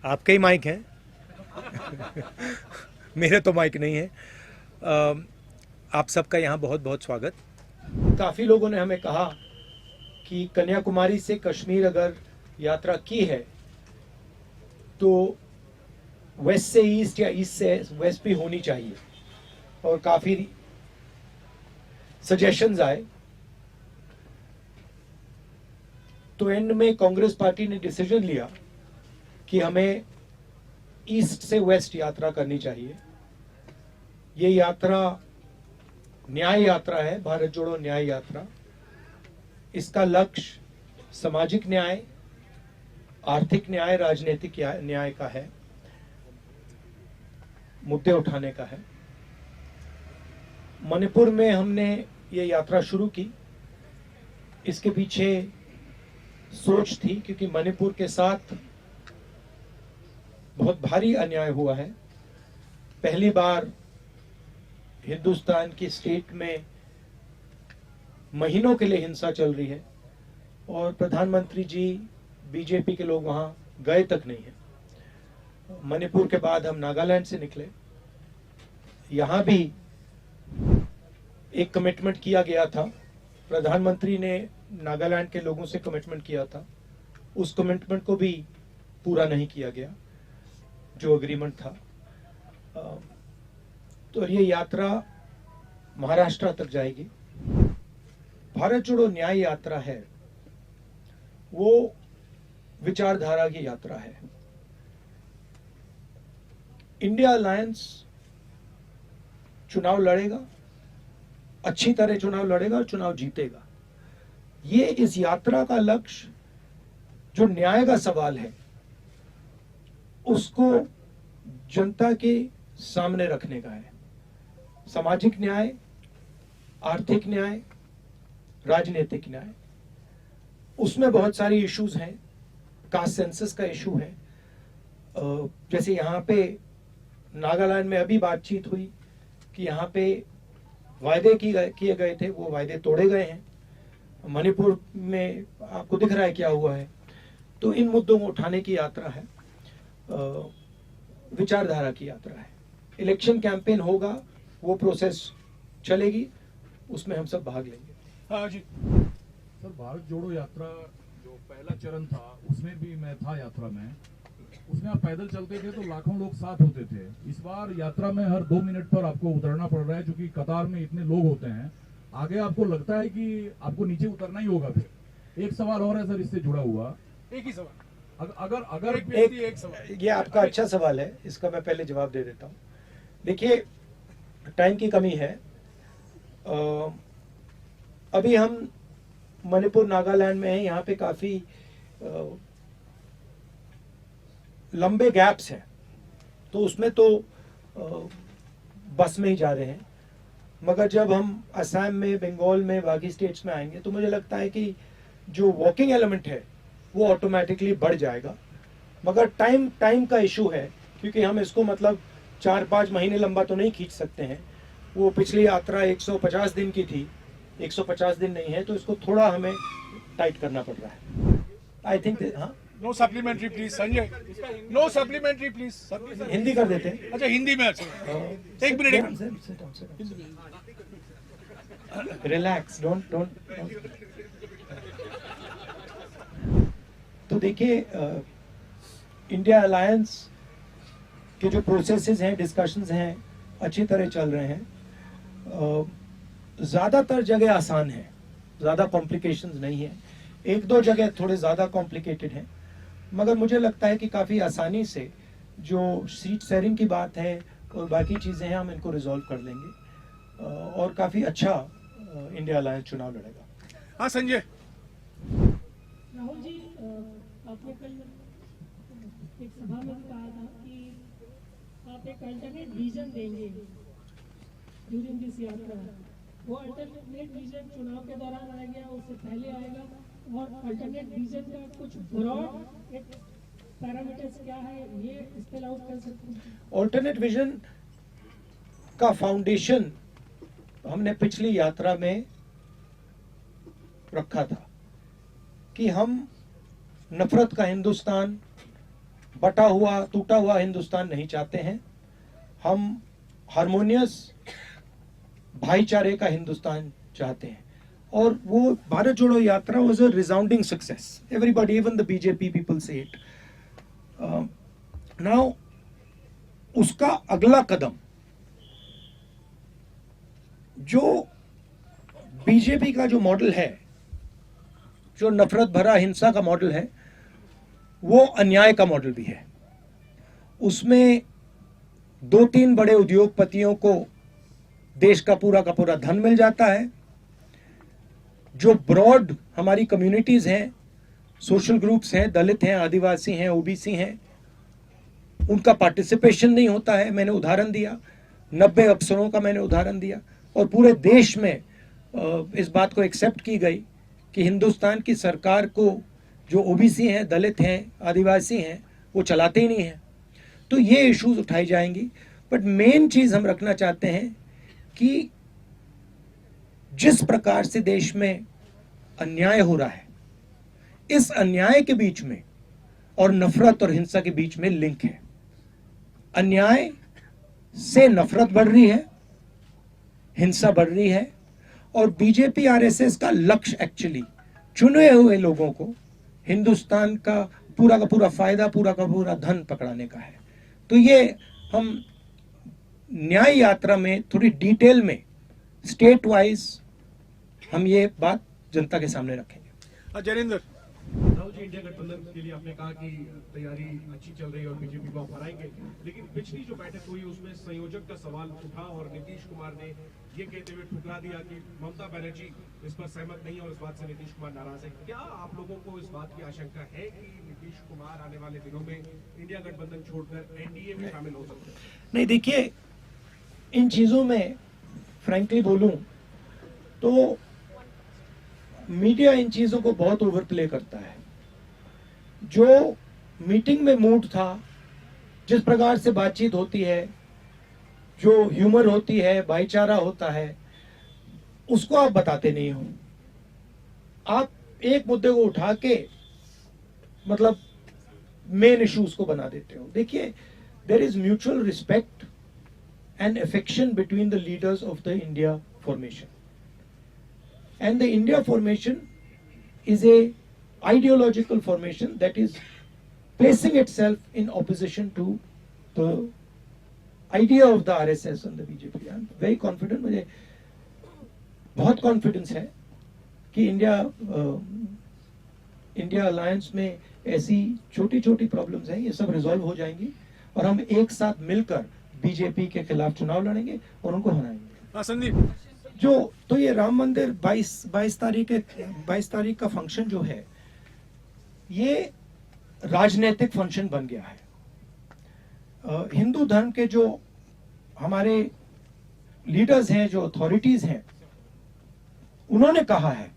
आपके ही माइक हैं। मेरे तो माइक नहीं है। आप सबका यहाँ बहुत बहुत स्वागत। काफ़ी लोगों ने हमें कहा कि कन्याकुमारी से कश्मीर अगर यात्रा की है तो वेस्ट से ईस्ट या ईस्ट से वेस्ट भी होनी चाहिए, और काफ़ी सजेशंस आए। तो एंड में कांग्रेस पार्टी ने डिसीजन लिया कि हमें ईस्ट से वेस्ट यात्रा करनी चाहिए। ये यात्रा न्याय यात्रा है, भारत जोड़ो न्याय यात्रा। इसका लक्ष्य सामाजिक न्याय, आर्थिक न्याय, राजनीतिक न्याय का है, मुद्दे उठाने का है। मणिपुर में हमने ये यात्रा शुरू की। इसके पीछे सोच थी क्योंकि मणिपुर के साथ बहुत भारी अन्याय हुआ है। पहली बार हिंदुस्तान की स्टेट में महीनों के लिए हिंसा चल रही है और प्रधानमंत्री जी, बीजेपी के लोग वहां गए तक नहीं है। मणिपुर के बाद हम नागालैंड से निकले। यहां भी एक कमिटमेंट किया गया था, प्रधानमंत्री ने नागालैंड के लोगों से कमिटमेंट किया था। उस कमिटमेंट को भी पूरा नहीं किया गया जो एग्रीमेंट था। तो ये यात्रा महाराष्ट्र तक जाएगी। भारत जोड़ो न्याय यात्रा है, वो विचारधारा की यात्रा है। इंडिया अलायंस चुनाव लड़ेगा, अच्छी तरह चुनाव लड़ेगा और चुनाव जीतेगा। ये इस यात्रा का लक्ष्य जो न्याय का सवाल है उसको जनता के सामने रखने का है। सामाजिक न्याय, आर्थिक न्याय, राजनीतिक न्याय, उसमें बहुत सारी इश्यूज हैं। कास्ट सेंसस का इशू है। जैसे यहाँ पे नागालैंड में अभी बातचीत हुई कि यहाँ पे वायदे किए गए थे, वो वायदे तोड़े गए हैं। मणिपुर में आपको दिख रहा है क्या हुआ है। तो इन मुद्दों को उठाने की यात्रा है, विचारधारा की यात्रा है। इलेक्शन कैंपेन होगा, वो प्रोसेस चलेगी, उसमें हम सब भाग लेंगे। हाँ जी सर, भारत जोड़ो यात्रा जो पहला चरण था उसमें भी मैं था यात्रा में। उसमें आप पैदल चलते थे तो लाखों लोग साथ होते थे। इस बार यात्रा में हर 2 मिनट पर आपको उतरना पड़ रहा है, क्योंकि कतार में इतने लोग होते हैं। आगे आपको लगता है कि आपको नीचे उतरना ही होगा। फिर एक सवाल और है सर इससे जुड़ा हुआ। एक ही सवाल, अगर अगर एक सवाल। ये आपका अच्छा सवाल है, इसका मैं पहले जवाब दे देता हूँ। देखिए, टाइम की कमी है। अभी हम मणिपुर नागालैंड में हैं, यहाँ पे काफी लंबे गैप्स हैं, तो उसमें तो बस में ही जा रहे हैं। मगर जब हम असम में, बंगाल में, बाकी स्टेट्स में आएंगे तो मुझे लगता है कि जो वॉकिंग एलिमेंट है वो ऑटोमेटिकली बढ़ जाएगा। मगर टाइम का इशू है, क्योंकि हम इसको मतलब 4-5 महीने लंबा तो नहीं खींच सकते हैं। वो पिछली यात्रा 150 दिन की थी, 150 दिन नहीं है, तो इसको थोड़ा हमें टाइट करना पड़ रहा है। आई थिंक हाँ, no supplementary please Sanjay, no supplementary please. Hindi कर देते हैं। अच्छा हिंदी में, अच्छा एक मिनट। Relax, don't. तो देखिए, इंडिया अलायंस के जो प्रोसेसेस हैं, डिस्कशंस हैं, अच्छी तरह चल रहे हैं। ज़्यादातर जगह आसान है, ज़्यादा कॉम्प्लिकेशंस नहीं है। 1-2 जगह थोड़े ज़्यादा कॉम्प्लिकेटेड हैं, मगर मुझे लगता है कि काफ़ी आसानी से जो सीट शेयरिंग की बात है और बाकी चीज़ें हैं, हम इनको रिजॉल्व कर लेंगे और काफ़ी अच्छा इंडिया अलायंस चुनाव लड़ेगा। हाँ संजय। राहुल जी, आपने कल एक सभा में कहा था कि आप एक अल्टरनेट विजन देंगे ड्यूरिंग दिस यात्रा। वो अल्टरनेट विजन चुनाव के दौरान आएगा, उससे पहले आएगा? और अल्टरनेट विजन का कुछ ब्रॉड एक पैरामीटर्स क्या है, ये स्पेल आउट कर सकते हैं? ऑल्टरनेट विजन का फाउंडेशन हमने पिछली यात्रा में रखा था कि हम नफरत का हिंदुस्तान, बटा हुआ टूटा हुआ हिंदुस्तान नहीं चाहते हैं। हम हार्मोनियस भाईचारे का हिंदुस्तान चाहते हैं। और वो भारत जोड़ो यात्रा was a resounding success. Everybody, even the BJP people से इट। नाउ उसका अगला कदम जो बीजेपी का जो मॉडल है, जो नफरत भरा हिंसा का मॉडल है, वो अन्याय का मॉडल भी है। उसमें 2-3 बड़े उद्योगपतियों को देश का पूरा धन मिल जाता है। जो ब्रॉड हमारी कम्युनिटीज हैं, सोशल ग्रुप्स हैं, दलित हैं, आदिवासी हैं, ओबीसी हैं, उनका पार्टिसिपेशन नहीं होता है। मैंने उदाहरण दिया, 90 अफसरों का मैंने उदाहरण दिया। और पूरे देश में इस बात को एक्सेप्ट की गई कि हिंदुस्तान की सरकार को जो ओबीसी हैं, दलित हैं, आदिवासी हैं, वो चलाते ही नहीं हैं। तो ये इश्यूज उठाई जाएंगी। बट मेन चीज हम रखना चाहते हैं कि जिस प्रकार से देश में अन्याय हो रहा है, इस अन्याय के बीच में और नफरत और हिंसा के बीच में लिंक है। अन्याय से नफरत बढ़ रही है, हिंसा बढ़ रही है। और बीजेपी आरएसएस का लक्ष्य एक्चुअली चुने हुए लोगों को हिंदुस्तान का पूरा फायदा, पूरा धन पकड़ाने का है। तो ये हम न्याय यात्रा में थोड़ी डिटेल में स्टेट वाइज हम ये बात जनता के सामने रखेंगे। जैनेंद्र, राहुल जी, इंडिया गठबंधन के लिए आपने कहा कि तैयारी अच्छी चल रही है और बीजेपी को आप हराएंगे, लेकिन पिछली जो बैठक हुई उसमें संयोजक का सवाल उठा और नीतीश कुमार ने ये कहते हुए ठुकरा दिया कि ममता बनर्जी इस पर सहमत नहीं और इस बात से नीतीश कुमार नाराज है। क्या आप लोगों को इस बात की आशंका है कि नीतीश कुमार आने वाले दिनों में इंडिया गठबंधन छोड़कर एनडीए में शामिल हो सकते हैं? नहीं, देखिए, इन चीजों में फ्रैंकली बोलूं तो मीडिया इन चीजों को बहुत ओवरप्ले करता है। जो मीटिंग में मूड था, जिस प्रकार से बातचीत होती है, जो ह्यूमर होती है, भाईचारा होता है, उसको आप बताते नहीं हो। आप एक मुद्दे को उठा के मतलब मेन इश्यूज को बना देते हो। देखिए, there is mutual respect and affection between the leaders of the India formation. And the India formation is a ideological formation that is placing itself in opposition to the idea of the RSS and the BJP. I am very confident, मुझे बहुत confidence है कि India alliance में ऐसी छोटी छोटी problems हैं, ये सब रिजॉल्व हो जाएंगी और हम एक साथ मिलकर बीजेपी के खिलाफ चुनाव लड़ेंगे और उनको हराएंगे। संदीप, जो तो ये राम मंदिर 22 तारीख का फंक्शन जो है, ये राजनीतिक फंक्शन बन गया है। हिंदू धर्म के जो हमारे लीडर्स हैं, जो अथॉरिटीज हैं, उन्होंने कहा है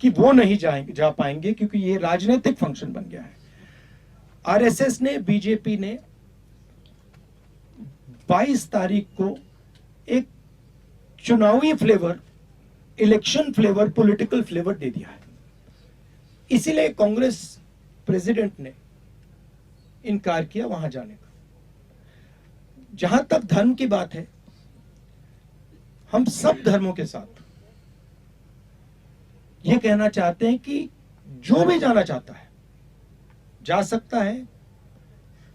कि वो नहीं जा पाएंगे क्योंकि ये राजनीतिक फंक्शन बन गया है। आरएसएस ने, बीजेपी ने 22 तारीख को एक चुनावी flavour, election flavour, political flavour दे दिया है। इसीलिए कांग्रेस प्रेसिडेंट ने इनकार किया वहां जाने का। जहां तक धर्म की बात है, हम सब धर्मों के साथ यह कहना चाहते हैं कि जो भी जाना चाहता है जा सकता है,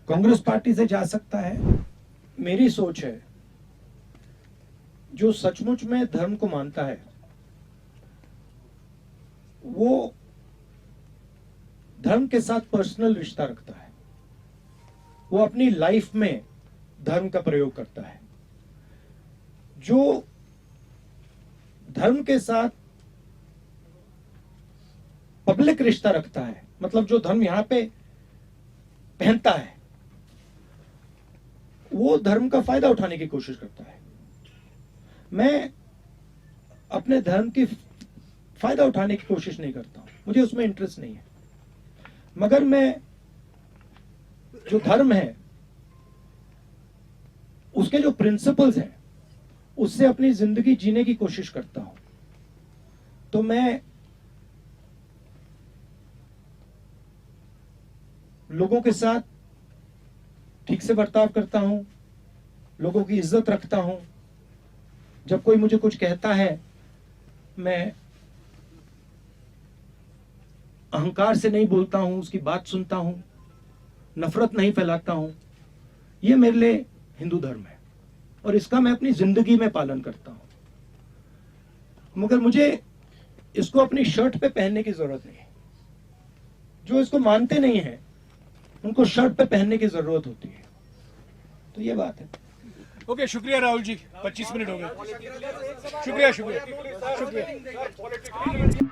कांग्रेस पार्टी से जा सकता है। मेरी सोच है, जो सचमुच में धर्म को मानता है वो धर्म के साथ पर्सनल रिश्ता रखता है, वो अपनी लाइफ में धर्म का प्रयोग करता है। जो धर्म के साथ पब्लिक रिश्ता रखता है, मतलब जो धर्म यहां पे पहनता है, वो धर्म का फायदा उठाने की कोशिश करता है। मैं अपने धर्म की फायदा उठाने की कोशिश नहीं करता हूं, मुझे उसमें इंटरेस्ट नहीं है। मगर मैं जो धर्म है, उसके जो प्रिंसिपल्स हैं, उससे अपनी जिंदगी जीने की कोशिश करता हूं। तो मैं लोगों के साथ ठीक से बर्ताव करता हूं, लोगों की इज्जत रखता हूं। जब कोई मुझे कुछ कहता है, मैं अहंकार से नहीं बोलता हूं, उसकी बात सुनता हूं, नफरत नहीं फैलाता हूं। ये मेरे लिए हिंदू धर्म है और इसका मैं अपनी जिंदगी में पालन करता हूं। मगर मुझे इसको अपनी शर्ट पे पहनने की जरूरत नहीं है। जो इसको मानते नहीं है उनको शर्ट पे पहनने की जरूरत होती है। तो ये बात है। ओके, शुक्रिया राहुल जी, 25 मिनट हो गए। शुक्रिया शुक्रिया शुक्रिया।